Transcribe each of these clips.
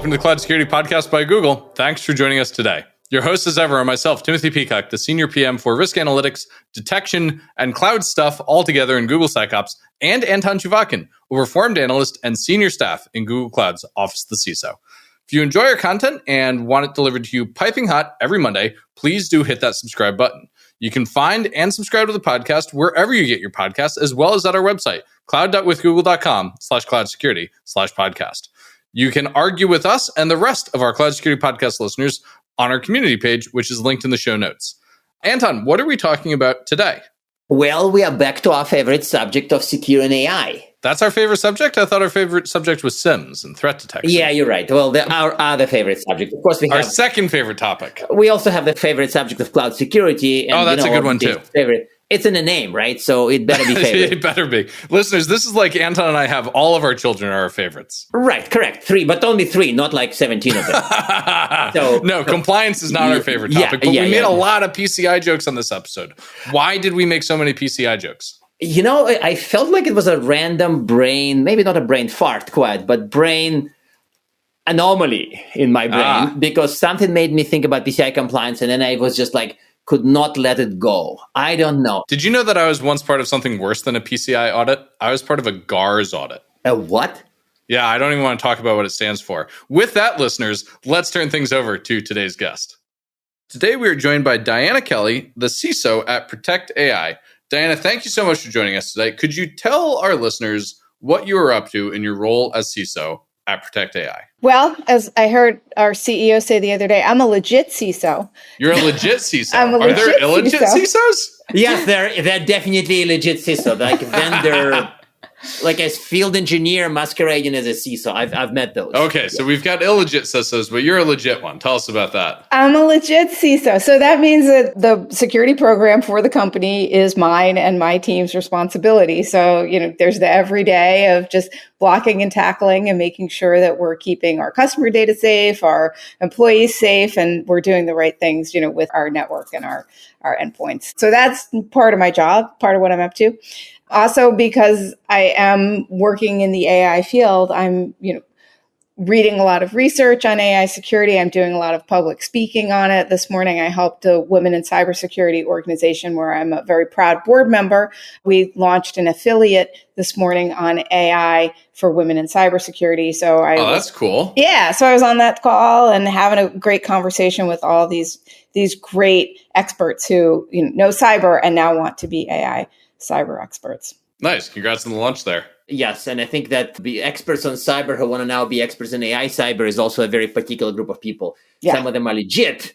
welcome to the Cloud Security Podcast by Google. Thanks for joining us today. Your host as ever are myself, Timothy Peacock, the Senior PM for Risk Analytics, Detection, and Cloud Stuff all together in Google SecOps, and Anton Chuvakin, a reformed analyst and senior staff in Google Cloud's Office of the CISO. If you enjoy our content and want it delivered to you piping hot every Monday, please do hit that subscribe button. You can find and subscribe to the podcast wherever you get your podcasts, as well as at our website, cloud.withgoogle.com/cloudsecurity/podcast. You can argue with us and the rest of our Cloud Security Podcast listeners on our community page, which is linked in the show notes. Anton, what are we talking about today? Well, we are back to our favorite subject of securing AI. That's our favorite subject? I thought our favorite subject was SIMs and threat detection. Yeah, you're right. Well, our other favorite subject. Of course, we have our second favorite topic. We also have the favorite subject of cloud security. And, that's a good one too. Favorite. It's in the name, right? So it better be favorite. It better be. Listeners, this is like Anton and I have all of our children are our favorites. Right, correct. 3, but only 3, not like 17 of them. No, compliance is not our favorite topic, but we made a lot of PCI jokes on this episode. Why did we make so many PCI jokes? You know, I felt like it was a random brain, maybe not a brain fart quite, but brain anomaly in my brain, because something made me think about PCI compliance, and then I was just like, could not let it go. I don't know. Did you know that I was once part of something worse than a PCI audit? I was part of a GARS audit. A what? Yeah, I don't even want to talk about what it stands for. With that, listeners, let's turn things over to today's guest. Today, we are joined by Diana Kelly, the CISO at Protect AI. Diana, thank you so much for joining us today. Could you tell our listeners what you are up to in your role as CISO at Protect AI? Well, as I heard our CEO say the other day, I'm a legit CISO. You're a legit CISO. Are there illegit CISOs? Yes, they're definitely a legit CISO, like vendor, like a field engineer masquerading as a CISO. I've met those. Okay, so we've got illegit CISOs, but you're a legit one. Tell us about that. I'm a legit CISO. So that means that the security program for the company is mine and my team's responsibility. So, there's the everyday of just blocking and tackling and making sure that we're keeping our customer data safe, our employees safe, and we're doing the right things, with our network and our endpoints. So that's part of my job, part of what I'm up to. Also, because I am working in the AI field, I'm, reading a lot of research on AI security. I'm doing a lot of public speaking on it. This morning, I helped a women in cybersecurity organization where I'm a very proud board member. We launched an affiliate this morning on AI for women in cybersecurity. So that's cool. Yeah. So I was on that call and having a great conversation with all these great experts who know cyber and now want to be AI cyber experts. Nice. Congrats on the launch there. Yes, and I think that the experts on cyber who want to now be experts in AI cyber is also a very particular group of people. Yeah. Some of them are legit.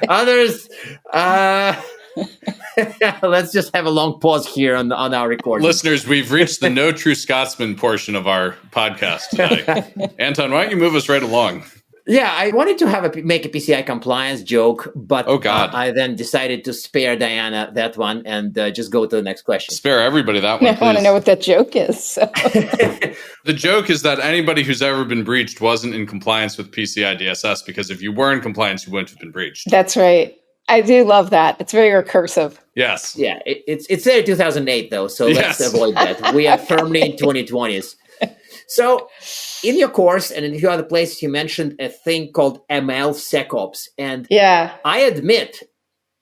Others, let's just have a long pause here on our recording. Listeners, we've reached the No True Scotsman portion of our podcast today. Anton, why don't you move us right along? Yeah, I wanted to make a PCI compliance joke, but I then decided to spare Diana that one and just go to the next question. Spare everybody that one, I want to know what that joke is. So. The joke is that anybody who's ever been breached wasn't in compliance with PCI DSS, because if you were in compliance, you wouldn't have been breached. That's right. I do love that. It's very recursive. Yes. Yeah, it's there in 2008, though, so let's avoid that. We are firmly in 2020s. So, in your course and in a few other places, you mentioned a thing called MLSecOps. And I admit,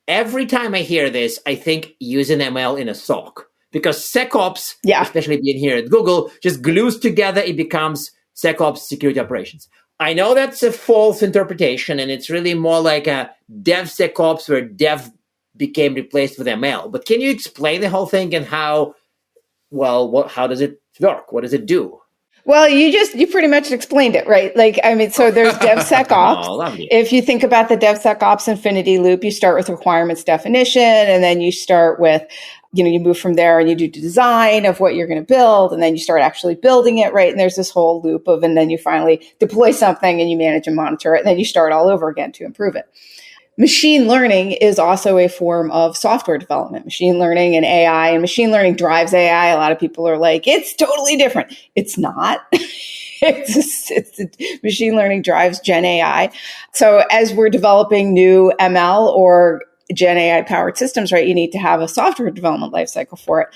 every time I hear this, I think using ML in a SOC. Because SecOps, especially being here at Google, just glues together, it becomes SecOps security operations. I know that's a false interpretation, and it's really more like a DevSecOps where Dev became replaced with ML. But can you explain the whole thing and how does it work? What does it do? Well, you pretty much explained it, right? So there's DevSecOps. If you think about the DevSecOps infinity loop, you start with requirements definition, and then you start with, you move from there and you do design of what you're going to build, and then you start actually building it, right? And there's this whole loop and then you finally deploy something and you manage and monitor it, and then you start all over again to improve it. Machine learning is also a form of software development. Machine learning and AI, and machine learning drives AI. A lot of people are like, it's totally different. It's not. Machine learning drives Gen AI. So as we're developing new ML or Gen AI powered systems, right, you need to have a software development lifecycle for it.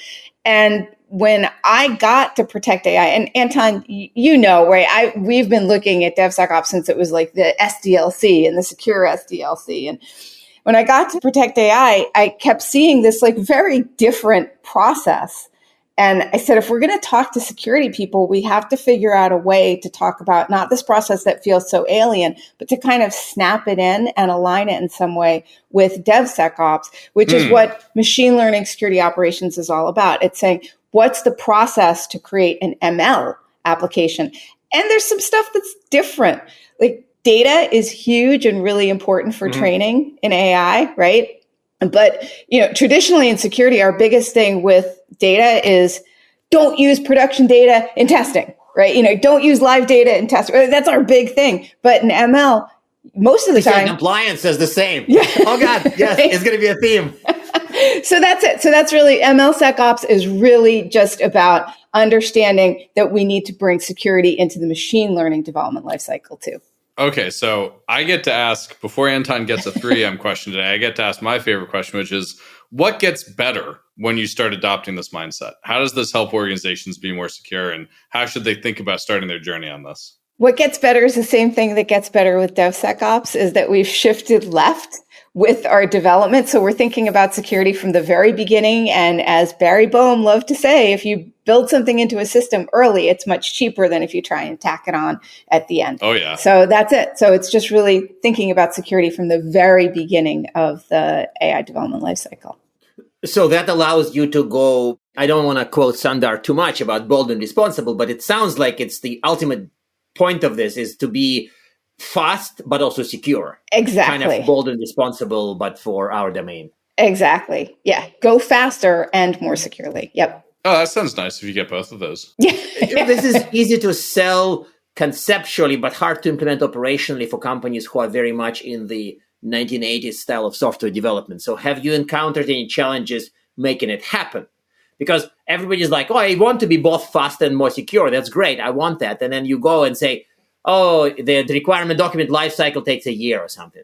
And when I got to protect AI, and Anton, right? We've been looking at DevSecOps since it was like the SDLC and the secure SDLC. And when I got to protect AI, I kept seeing this like very different process. And I said, if we're going to talk to security people, we have to figure out a way to talk about not this process that feels so alien, but to kind of snap it in and align it in some way with DevSecOps, which is what machine learning security operations is all about. It's saying, what's the process to create an ML application? And there's some stuff that's different. Like data is huge and really important for training in AI, right? But, traditionally in security, our biggest thing with data is don't use production data in testing, right? Don't use live data in testing. That's our big thing. But in ML, most of the time, compliance is the same. Yeah. Oh God, yes, it's going to be a theme. So that's it. So that's really MLSecOps is really just about understanding that we need to bring security into the machine learning development lifecycle too. Okay, so I get to ask, before Anton gets a 3M question today, I get to ask my favorite question, which is, what gets better when you start adopting this mindset? How does this help organizations be more secure, and how should they think about starting their journey on this? What gets better is the same thing that gets better with DevSecOps, is that we've shifted left with our development. So we're thinking about security from the very beginning. And as Barry Boehm loved to say, if you build something into a system early, it's much cheaper than if you try and tack it on at the end. Oh, yeah. So that's it. So it's just really thinking about security from the very beginning of the AI development lifecycle. So that allows you to go, I don't want to quote Sundar too much about bold and responsible, but it sounds like it's the ultimate point of this is to be fast, but also secure. Exactly. Kind of bold and responsible, but for our domain. Exactly. Yeah. Go faster and more securely. Yep. Oh, that sounds nice if you get both of those. Yeah. This is easy to sell conceptually, but hard to implement operationally for companies who are very much in the 1980s style of software development. So have you encountered any challenges making it happen? Because everybody's like, oh, I want to be both fast and more secure. That's great. I want that. And then you go and say, oh, the requirement document lifecycle takes a year or something.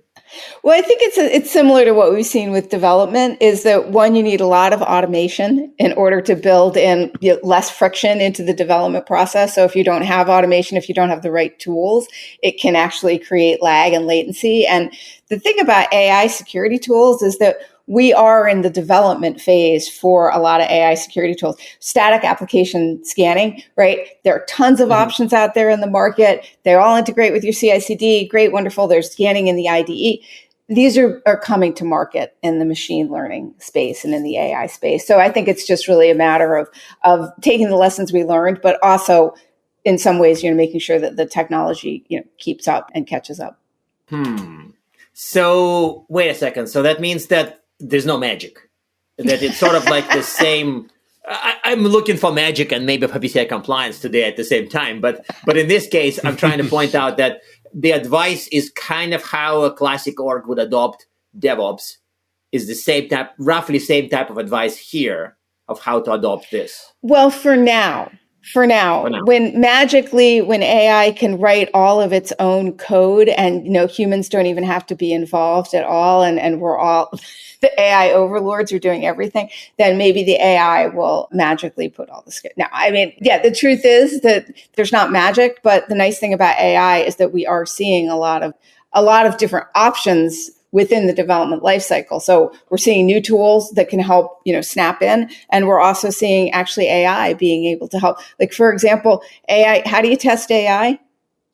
Well, I think it's similar to what we've seen with development is that one, you need a lot of automation in order to build in less friction into the development process. So if you don't have automation, if you don't have the right tools, it can actually create lag and latency. And the thing about AI security tools is that we are in the development phase for a lot of AI security tools. Static application scanning, right? There are tons of options out there in the market. They all integrate with your CI/CD. Great, wonderful. They're scanning in the IDE. These are coming to market in the machine learning space and in the AI space. So I think it's just really a matter of taking the lessons we learned, but also in some ways, making sure that the technology, keeps up and catches up. So wait a second. So that means that there's no magic, that it's sort of like the same. I'm looking for magic and maybe for PCI compliance today at the same time. But in this case, I'm trying to point out that the advice is kind of how a classic org would adopt DevOps, is the same type, roughly same type of advice here of how to adopt this. Well, for now, when AI can write all of its own code and, humans don't even have to be involved at all. And we're all, the AI overlords are doing everything, then maybe the AI will magically put all this. Now, the truth is that there's not magic, but the nice thing about AI is that we are seeing a lot of different options within the development lifecycle. So we're seeing new tools that can help, snap in. And we're also seeing actually AI being able to help. Like, for example, AI, how do you test AI?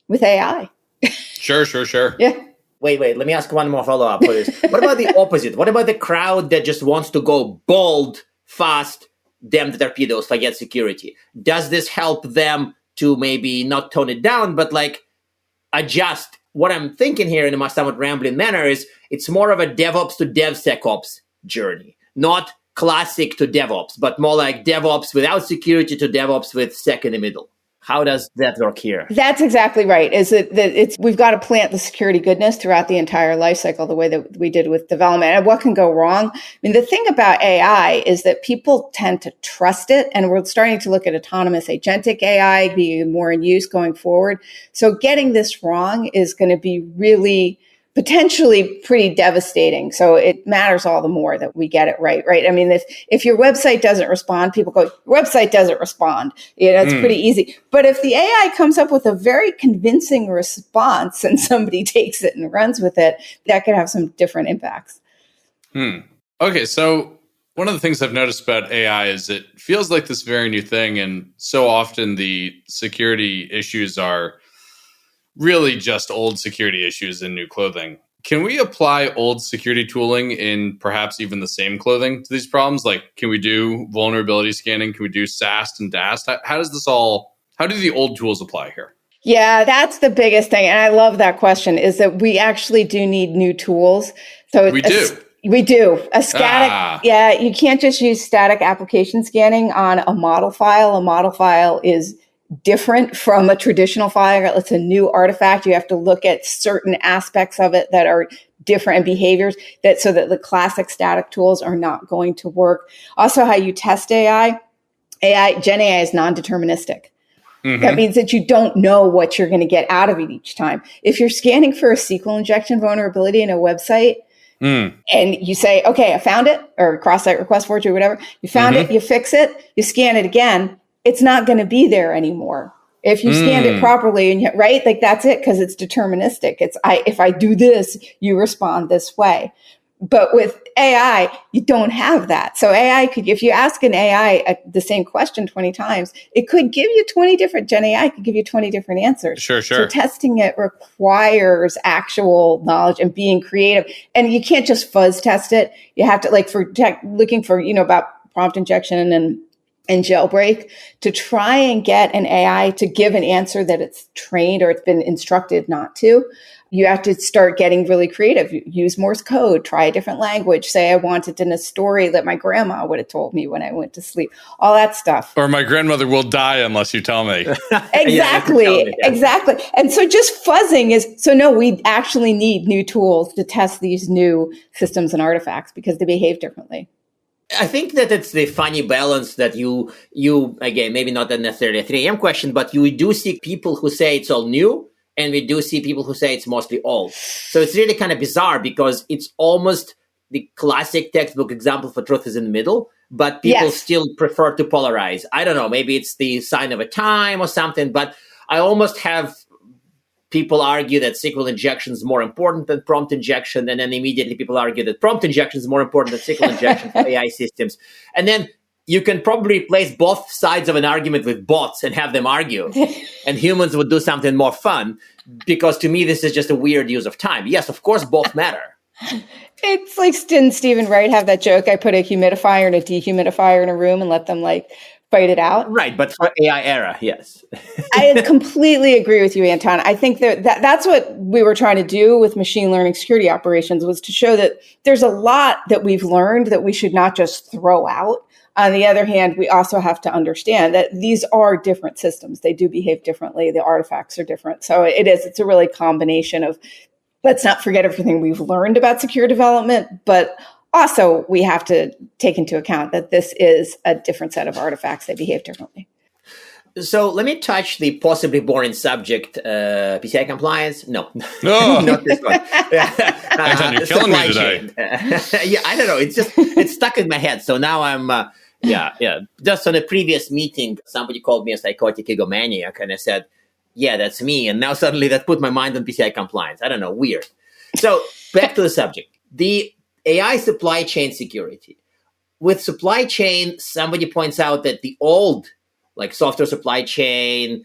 With AI. Sure. Yeah. Wait, let me ask one more follow-up for this. What about the opposite? What about the crowd that just wants to go bold, fast, damn the torpedoes, forget security? Does this help them to maybe not tone it down, but like adjust? What I'm thinking here in a somewhat rambling manner is it's more of a DevOps to DevSecOps journey, not classic to DevOps, but more like DevOps without security to DevOps with sec in the middle. How does that work here? That's exactly right. Is that we've got to plant the security goodness throughout the entire life cycle, the way that we did with development. And what can go wrong? The thing about AI is that people tend to trust it, and we're starting to look at autonomous agentic AI being more in use going forward. So getting this wrong is going to be really, potentially pretty devastating. So it matters all the more that we get it right? I mean, if your website doesn't respond, people go, your website doesn't respond. It's pretty easy. But if the AI comes up with a very convincing response and somebody takes it and runs with it, that could have some different impacts. Okay, so one of the things I've noticed about AI is it feels like this very new thing, and so often the security issues are really just old security issues in new clothing. Can we apply old security tooling in perhaps even the same clothing to these problems? Like, can we do vulnerability scanning? Can we do SAST and DAST? How do the old tools apply here? Yeah, that's the biggest thing. And I love that question, is that we actually do need new tools. So we do. We do. A static, you can't just use static application scanning on a model file. A model file is different from a traditional file. It's a new artifact. You have to look at certain aspects of it that are different and behaviors so that the classic static tools are not going to work. Also, how you test AI, Gen AI is non-deterministic. That means that you don't know what you're going to get out of it each time. If you're scanning for a SQL injection vulnerability in a website, and you say, okay, I found it, or cross-site request forgery, whatever. You found it, you fix it, you scan it again. It's not going to be there anymore. If you scanned it properly, and right, like that's it, because it's deterministic. If I do this, you respond this way. But with AI, you don't have that. So AI could, if you ask an AI the same question 20 times, it could give you 20 different, Gen AI could give you 20 different answers. Sure. So testing it requires actual knowledge and being creative. And you can't just fuzz test it. You have to, like, looking for, about prompt injection and jailbreak, to try and get an AI to give an answer that it's trained or it's been instructed not to. You have to start getting really creative. Use Morse code, try a different language. Say I want it in a story that my grandma would have told me when I went to sleep. All that stuff. Or my grandmother will die unless you tell me. Exactly. And so just fuzzing no, we actually need new tools to test these new systems and artifacts because they behave differently. I think that it's the funny balance that you again, maybe not necessarily a 3 a.m. question, but you do see people who say it's all new, and we do see people who say it's mostly old. So it's really kind of bizarre because it's almost the classic textbook example for truth is in the middle, but people still prefer to polarize. I don't know, maybe it's the sign of a time or something, but I almost have people argue that SQL injection is more important than prompt injection, and then immediately people argue that prompt injection is more important than SQL injection for AI systems. And then you can probably replace both sides of an argument with bots and have them argue, and humans would do something more fun, because to me, this is just a weird use of time. Yes, of course, both matter. It's like, didn't Stephen Wright have that joke? I put a humidifier and a dehumidifier in a room and let them fight it out. Right, but for AI era, yes. I completely agree with you, Anton. I think that's what we were trying to do with machine learning security operations, was to show that there's a lot that we've learned that we should not just throw out. On the other hand, we also have to understand that these are different systems. They do behave differently. The artifacts are different. So it's a really combination of, let's not forget everything we've learned about secure development, but also we have to take into account that this is a different set of artifacts that behave differently. So let me touch the possibly boring subject, PCI compliance. No, not this one. Anton, you're killing me today. I don't know. It's stuck in my head. So now I'm, Just on a previous meeting, somebody called me a psychotic egomaniac, and I said, yeah, that's me. And now suddenly that put my mind on PCI compliance. I don't know, weird. So back to the subject. The AI supply chain security. With supply chain, somebody points out that the old, like software supply chain,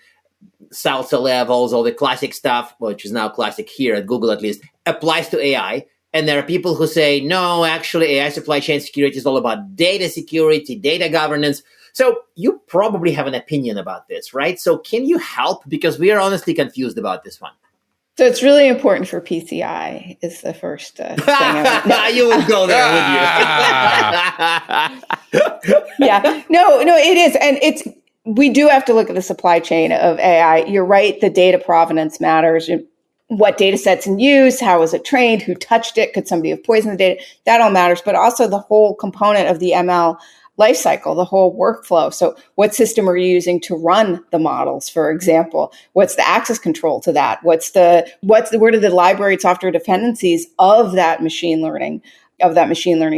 salsa levels, all the classic stuff, which is now classic here at Google at least, applies to AI. And there are people who say, no, actually AI supply chain security is all about data security, data governance. So you probably have an opinion about this, right? So can you help? Because we are honestly confused about this one. So it's really important for PCI is the first thing. You would go there, would you? Yeah, no, it is. And we do have to look at the supply chain of AI. You're right. The data provenance matters. What data set's in use, how was it trained, who touched it, could somebody have poisoned the data? That all matters. But also the whole component of the ML lifecycle, the whole workflow. So what system are you using to run the models, for example? What's the access control to that? Where are the library software dependencies of that machine learning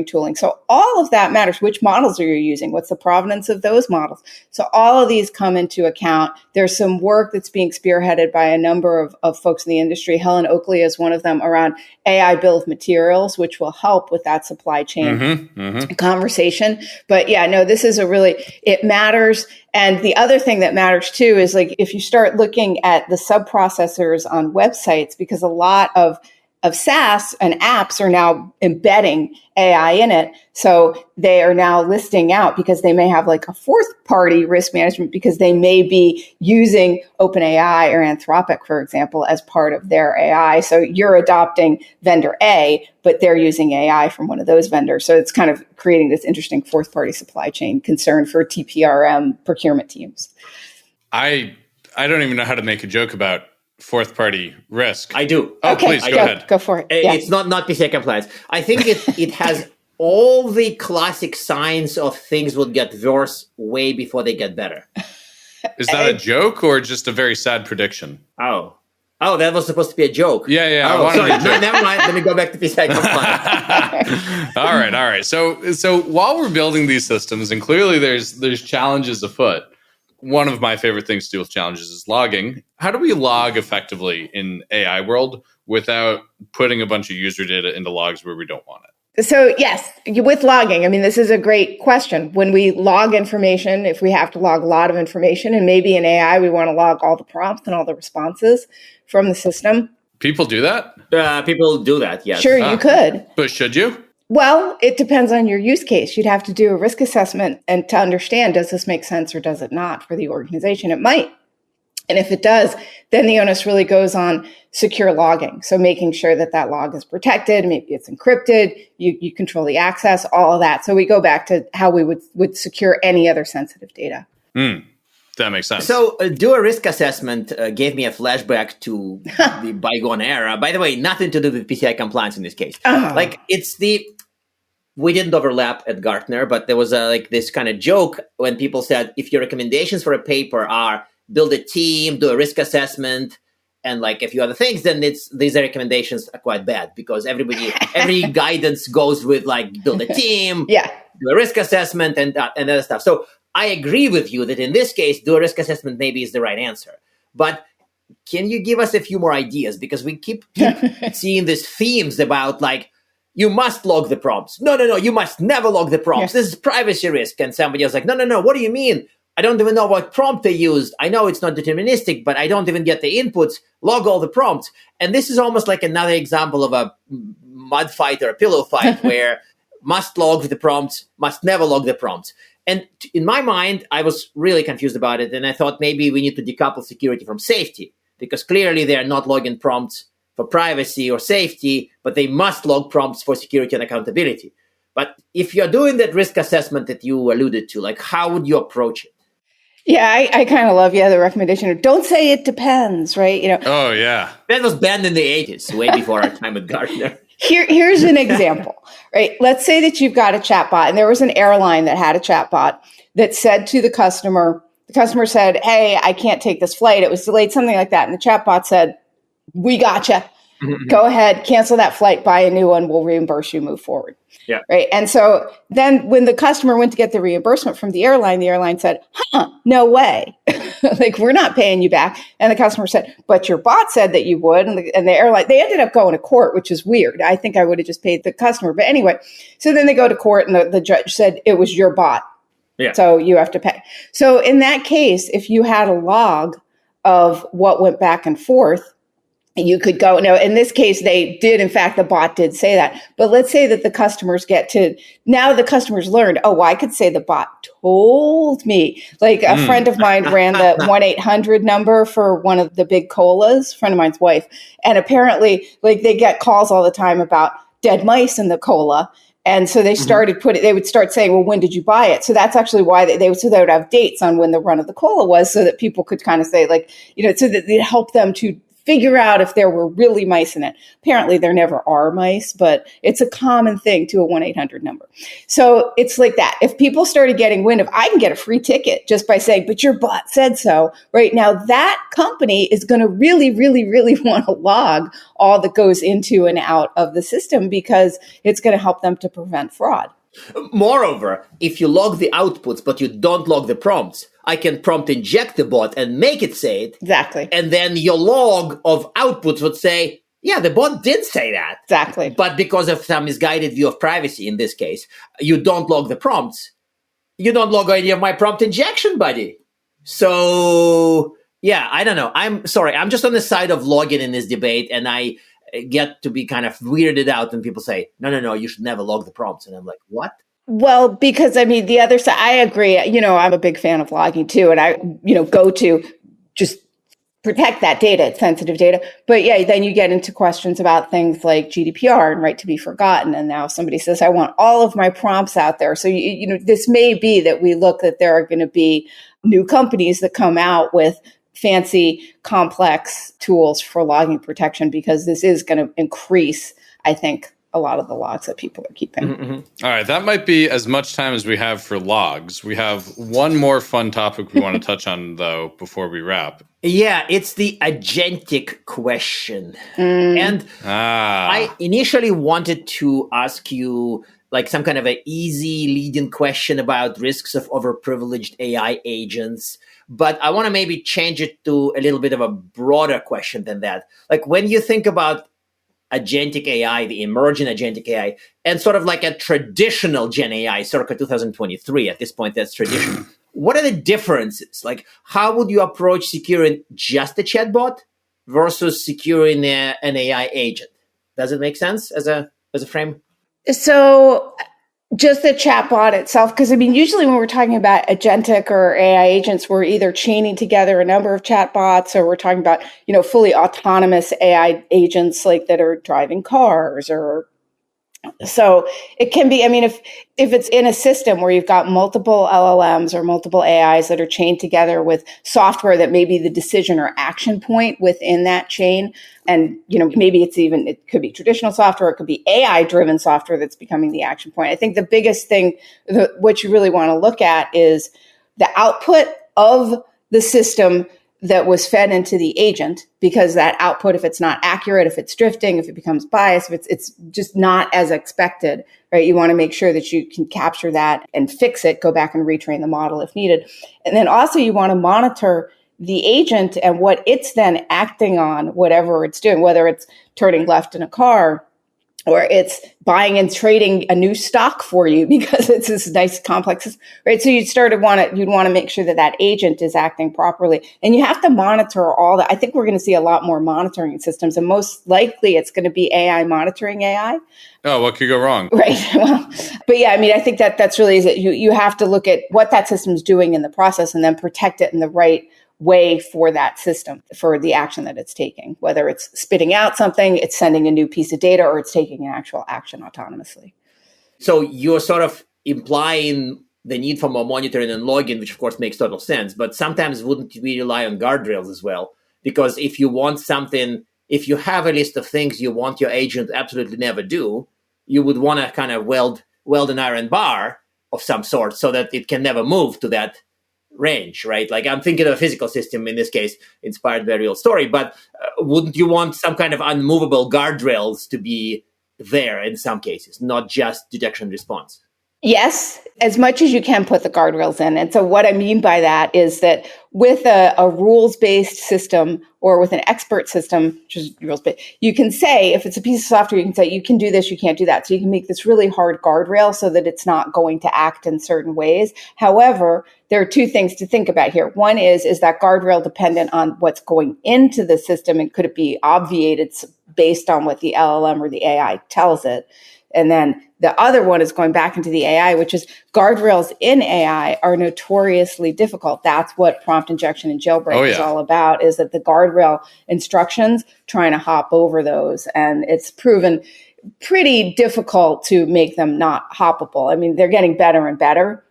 tooling? So all of that matters. Which models are you using? What's the provenance of those models? So all of these come into account. There's some work that's being spearheaded by a number of folks in the industry. Helen Oakley is one of them, around AI bill of materials, which will help with that supply chain conversation. But yeah, no, this is it matters. And the other thing that matters too is, like, if you start looking at the sub-processors on websites, because a lot of SaaS and apps are now embedding AI in it. So they are now listing out, because they may have like a fourth party risk management, because they may be using OpenAI or Anthropic, for example, as part of their AI. So you're adopting vendor A, but they're using AI from one of those vendors. So it's kind of creating this interesting fourth party supply chain concern for TPRM procurement teams. I don't even know how to make a joke about fourth party risk. I do. Oh, okay, please go ahead. Go for it. It's not PCI compliance. I think it has all the classic signs of things will get worse way before they get better. Is that a joke or just a very sad prediction? Oh, that was supposed to be a joke. Yeah. Oh, sorry. No, never mind. Let me go back to PCI compliance. All right. So while we're building these systems, and clearly there's challenges afoot, one of my favorite things to do with challenges is logging. How do we log effectively in AI world without putting a bunch of user data into logs where we don't want it? So yes, with logging, I mean, this is a great question. When we log information, if we have to log a lot of information, and maybe in AI, we want to log all the prompts and all the responses from the system. People do that? People do that, yes. Sure, you could. But should you? Well, it depends on your use case. You'd have to do a risk assessment and to understand, does this make sense or does it not for the organization? It might. And if it does, then the onus really goes on secure logging. So making sure that log is protected, maybe it's encrypted, you control the access, all of that. So we go back to how we would secure any other sensitive data. That makes sense. So do a risk assessment gave me a flashback to the bygone era. By the way, nothing to do with PCI compliance in this case. We didn't overlap at Gartner, but there was this kind of joke when people said, if your recommendations for a paper are build a team, do a risk assessment, and like a few other things, then these recommendations are quite bad, because every guidance goes with like build a team, do a risk assessment, and other stuff. So I agree with you that in this case, do a risk assessment maybe is the right answer. But can you give us a few more ideas? Because we keep seeing these themes about like, you must log the prompts. No, you must never log the prompts. This is privacy risk. And somebody else like, no, what do you mean? I don't even know what prompt they used. I know it's not deterministic, but I don't even get the inputs. Log all the prompts. And this is almost like another example of a mud fight or a pillow fight where must log the prompts, must never log the prompts. And in my mind, I was really confused about it. And I thought maybe we need to decouple security from safety, because clearly they are not logging prompts for privacy or safety, but they must log prompts for security and accountability. But if you're doing that risk assessment that you alluded to, like how would you approach it? Yeah, I kind of love the recommendation of don't say it depends, right? Oh, yeah. That was banned in the 80s, way before our time at Gartner. Here's an example, right? Let's say that you've got a chatbot, and there was an airline that had a chatbot that said to the customer said, hey, I can't take this flight. It was delayed, something like that. And the chatbot said, we gotcha. Go ahead, cancel that flight, buy a new one. We'll reimburse you, move forward. Yeah. Right. And so then when the customer went to get the reimbursement from the airline said, no way. Like, we're not paying you back. And the customer said, but your bot said that you would. And the airline, they ended up going to court, which is weird. I think I would have just paid the customer. But anyway, so then they go to court and the judge said it was your bot. Yeah. So you have to pay. So in that case, if you had a log of what went back and forth, you could go, no, in this case, they did, in fact, the bot did say that. But let's say that the customers now the customers learned, I could say the bot told me. Like a friend of mine ran the 1-800 number for one of the big colas, friend of mine's wife. And apparently, like, they get calls all the time about dead mice in the cola. And so they started they would start saying, well, when did you buy it? So that's actually why they would have dates on when the run of the cola was, so that people could kind of say, like, so that it helped them to figure out if there were really mice in it. Apparently there never are mice, but it's a common thing to a 1-800 number. So it's like that. If people started getting wind of, I can get a free ticket just by saying, but your bot said so, right? Now that company is going to really, really, really want to log all that goes into and out of the system because it's going to help them to prevent fraud. Moreover, if you log the outputs, but you don't log the prompts, I can prompt inject the bot and make it say it. Exactly. And then your log of outputs would say, yeah, the bot did say that. Exactly. But because of some misguided view of privacy in this case, you don't log the prompts. You don't log any of my prompt injection, buddy. So, yeah, I don't know. I'm sorry. I'm just on the side of logging in this debate, and I get to be kind of weirded out when people say, no, you should never log the prompts. And I'm like, what? Well, because I mean, the other side, I agree. I'm a big fan of logging too. And I, go to just protect that data. It's sensitive data. But yeah, then you get into questions about things like GDPR and right to be forgotten. And now somebody says, I want all of my prompts out there. So, this may be that we look that there are going to be new companies that come out with fancy, complex tools for logging protection, because this is going to increase, I think, a lot of the logs that people are keeping. Mm-hmm. All right, that might be as much time as we have for logs. We have one more fun topic we want to touch on, though, before we wrap. Yeah, it's the agentic question. And I initially wanted to ask you like some kind of an easy leading question about risks of overprivileged AI agents. But I want to maybe change it to a little bit of a broader question than that. Like when you think about agentic AI, the emerging agentic AI, and sort of like a traditional Gen AI circa 2023, at this point, that's traditional. What are the differences? Like, how would you approach securing just a chatbot versus securing an AI agent? Does it make sense as a frame? So just the chatbot itself, because I mean, usually when we're talking about agentic or AI agents, we're either chaining together a number of chatbots, or we're talking about, fully autonomous AI agents like that are driving cars. Or so it can be, I mean, if it's in a system where you've got multiple LLMs or multiple AIs that are chained together with software that may be the decision or action point within that chain, and, maybe it could be traditional software, it could be AI-driven software that's becoming the action point. I think the biggest thing, what you really want to look at is the output of the system that was fed into the agent, because that output, if it's not accurate, if it's drifting, if it becomes biased, if it's just not as expected, right? You want to make sure that you can capture that and fix it, go back and retrain the model if needed. And then also you want to monitor the agent and what it's then acting on, whatever it's doing, whether it's turning left in a car or it's buying and trading a new stock for you because it's this nice complex, right? So you'd want to make sure that agent is acting properly. And you have to monitor all that. I think we're going to see a lot more monitoring systems, and most likely it's going to be AI monitoring AI. Oh, what could go wrong? Right. Well, but yeah, I mean, I think that's really it. You have to look at what that system's doing in the process and then protect it in the right way for that system, for the action that it's taking, whether it's spitting out something, it's sending a new piece of data, or it's taking an actual action autonomously. So you're sort of implying the need for more monitoring and logging, which of course makes total sense. But sometimes wouldn't we rely on guardrails as well? Because if you want something, if you have a list of things you want your agent to absolutely never do, you would want to kind of weld an iron bar of some sort so that it can never move to that range, right? Like I'm thinking of a physical system in this case, inspired by a real story, but wouldn't you want some kind of unmovable guardrails to be there in some cases, not just detection and response? Yes, as much as you can put the guardrails in. And so what I mean by that is that with a rules-based system or with an expert system, which is rules-based, you can say, if it's a piece of software, you can say, you can do this, you can't do that. So you can make this really hard guardrail so that it's not going to act in certain ways. However, there are two things to think about here. One is that guardrail dependent on what's going into the system, and could it be obviated based on what the LLM or the AI tells it? And then the other one is going back into the AI, which is guardrails in AI are notoriously difficult. That's what prompt injection and jailbreak is all about, is that the guardrail instructions, trying to hop over those. And it's proven pretty difficult to make them not hoppable. I mean, they're getting better and better,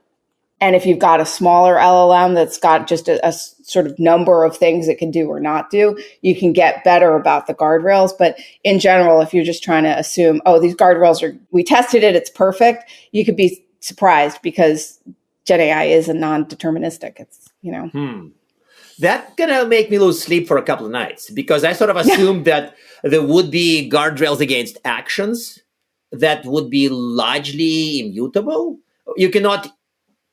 And if you've got a smaller LLM that's got just a sort of number of things it can do or not do, you can get better about the guardrails. But in general, if you're just trying to assume, oh, these guardrails we tested it, it's perfect, you could be surprised because Gen AI is a non-deterministic. It's, That's going to make me lose sleep for a couple of nights because I sort of assumed that there would be guardrails against actions that would be largely immutable. You cannot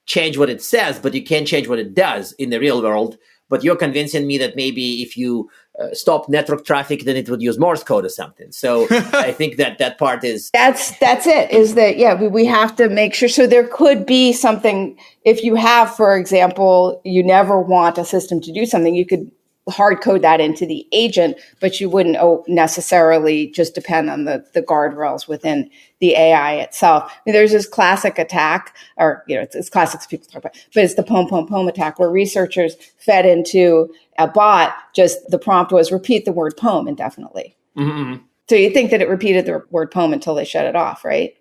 change what it says, but you can change what it does in the real world. But you're convincing me that maybe if you stop network traffic, then it would use Morse code or something. So I think that part is... That's it, is that, we have to make sure. So there could be something, if you have, for example, you never want a system to do something, you could hard code that into the agent, but you wouldn't necessarily just depend on the guardrails within the AI itself. I mean, there's this classic attack, or it's classics people talk about, but it's the pom attack, where researchers fed into a bot, just the prompt was repeat the word poem indefinitely. Mm-hmm. So you think that it repeated the word poem until they shut it off, right?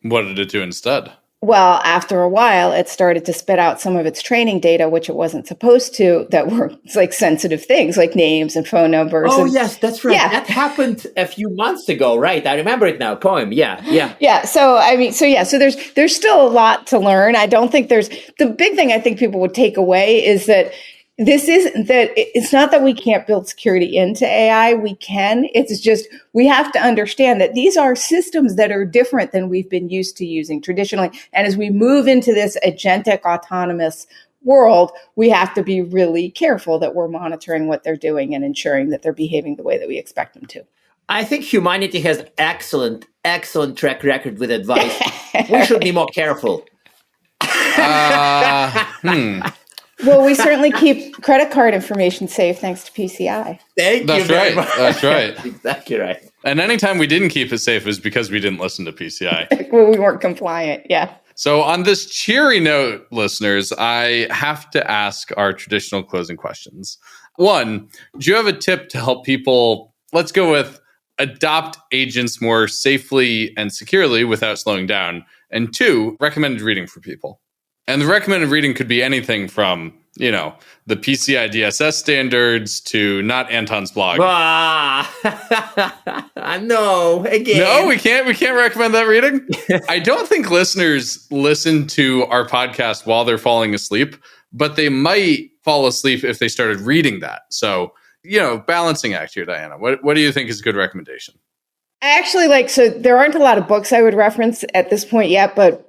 What did it do instead? Well, after a while, it started to spit out some of its training data, which it wasn't supposed to, that were like sensitive things like names and phone numbers. Oh, yes, that's right. Yeah. That happened a few months ago, right? I remember it now. Poem. Yeah. Yeah. So there's still a lot to learn. I don't think the big thing I think people would take away is that it's not that we can't build security into AI. We can. It's just we have to understand that these are systems that are different than we've been used to using traditionally. And as we move into this agentic autonomous world, we have to be really careful that we're monitoring what they're doing and ensuring that they're behaving the way that we expect them to. I think humanity has excellent track record with advice. We should be more careful. Well, we certainly keep credit card information safe thanks to PCI. That's right. That's right. Exactly right. And anytime we didn't keep it safe was because we didn't listen to PCI. Well, we weren't compliant. Yeah. So on this cheery note, listeners, I have to ask our traditional closing questions. One, do you have a tip to help people, let's go with, adopt agents more safely and securely without slowing down? And two, recommended reading for people. And the recommended reading could be anything from, the PCI DSS standards to not Anton's blog. No, again. No, we can't recommend that reading. I don't think listeners listen to our podcast while they're falling asleep, but they might fall asleep if they started reading that. So, balancing act here, Diana. What do you think is a good recommendation? I actually so there aren't a lot of books I would reference at this point yet, but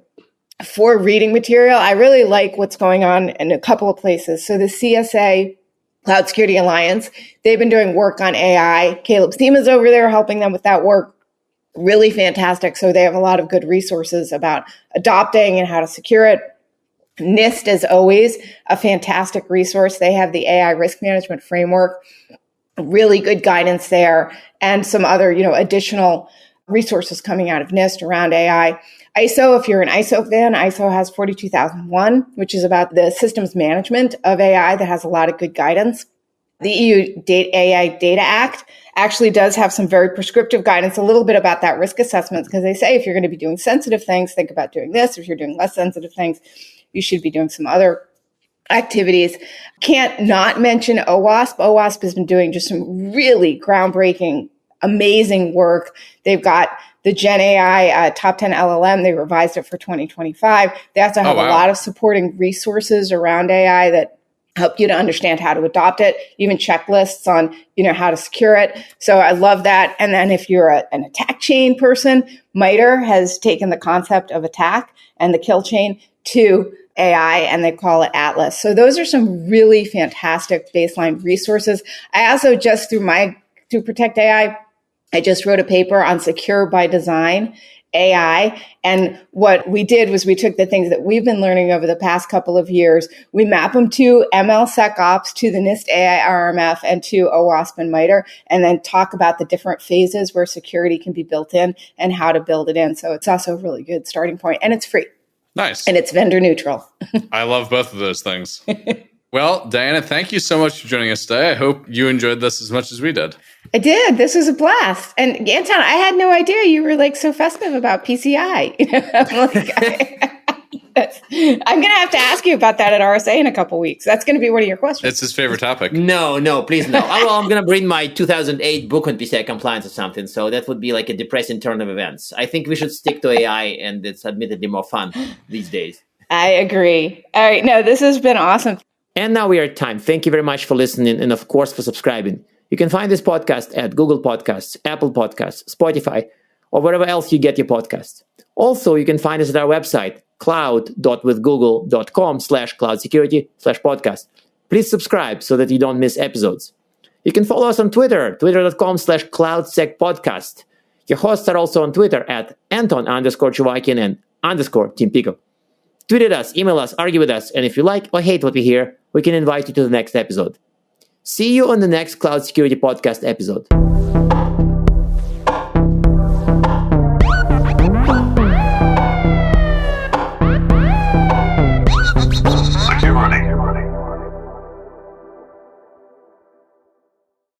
for reading material, I really like what's going on in a couple of places. So the CSA, Cloud Security Alliance, they've been doing work on AI. Caleb Seema's over there helping them with that work. Really fantastic. So they have a lot of good resources about adopting and how to secure it. NIST, as always, a fantastic resource. They have the AI risk management framework, really good guidance there, and some other, additional resources coming out of NIST around AI. ISO, if you're an ISO fan, ISO has 42001, which is about the systems management of AI that has a lot of good guidance. The EU AI Data Act actually does have some very prescriptive guidance, a little bit about that risk assessment, because they say if you're going to be doing sensitive things, think about doing this. If you're doing less sensitive things, you should be doing some other activities. Can't not mention OWASP. OWASP has been doing just some really groundbreaking, amazing work. They've got the Gen AI Top 10 LLM. They revised it for 2025. They also have a lot of supporting resources around AI that help you to understand how to adopt it, even checklists on, how to secure it. So I love that. And then if you're an attack chain person, MITRE has taken the concept of attack and the kill chain to AI, and they call it Atlas. So those are some really fantastic baseline resources. I also just through Protect AI, I just wrote a paper on secure by design AI. And what we did was we took the things that we've been learning over the past couple of years, we map them to MLSecOps, to the NIST AI RMF, and to OWASP and MITRE, and then talk about the different phases where security can be built in and how to build it in. So it's also a really good starting point, and it's free. Nice. And it's vendor neutral. I love both of those things. Well, Diana, thank you so much for joining us today. I hope you enjoyed this as much as we did. I did. This was a blast. And Anton, I had no idea you were so festive about PCI. I'm going to have to ask you about that at RSA in a couple weeks. That's going to be one of your questions. It's his favorite topic. No, please no. I'm going to bring my 2008 book on PCI compliance or something. So that would be like a depressing turn of events. I think we should stick to AI, and it's admittedly more fun these days. I agree. All right. No, this has been awesome. And now we are at time. Thank you very much for listening and, of course, for subscribing. You can find this podcast at Google Podcasts, Apple Podcasts, Spotify, or wherever else you get your podcasts. Also, you can find us at our website, cloud.withgoogle.com/cloudsecurity/podcast. Please subscribe so that you don't miss episodes. You can follow us on Twitter, twitter.com/cloudsecpodcast. Your hosts are also on Twitter at Anton_Chuvakin and _Team Peacock. Tweet at us, email us, argue with us, and if you like or hate what we hear, we can invite you to the next episode. See you on the next Cloud Security Podcast episode.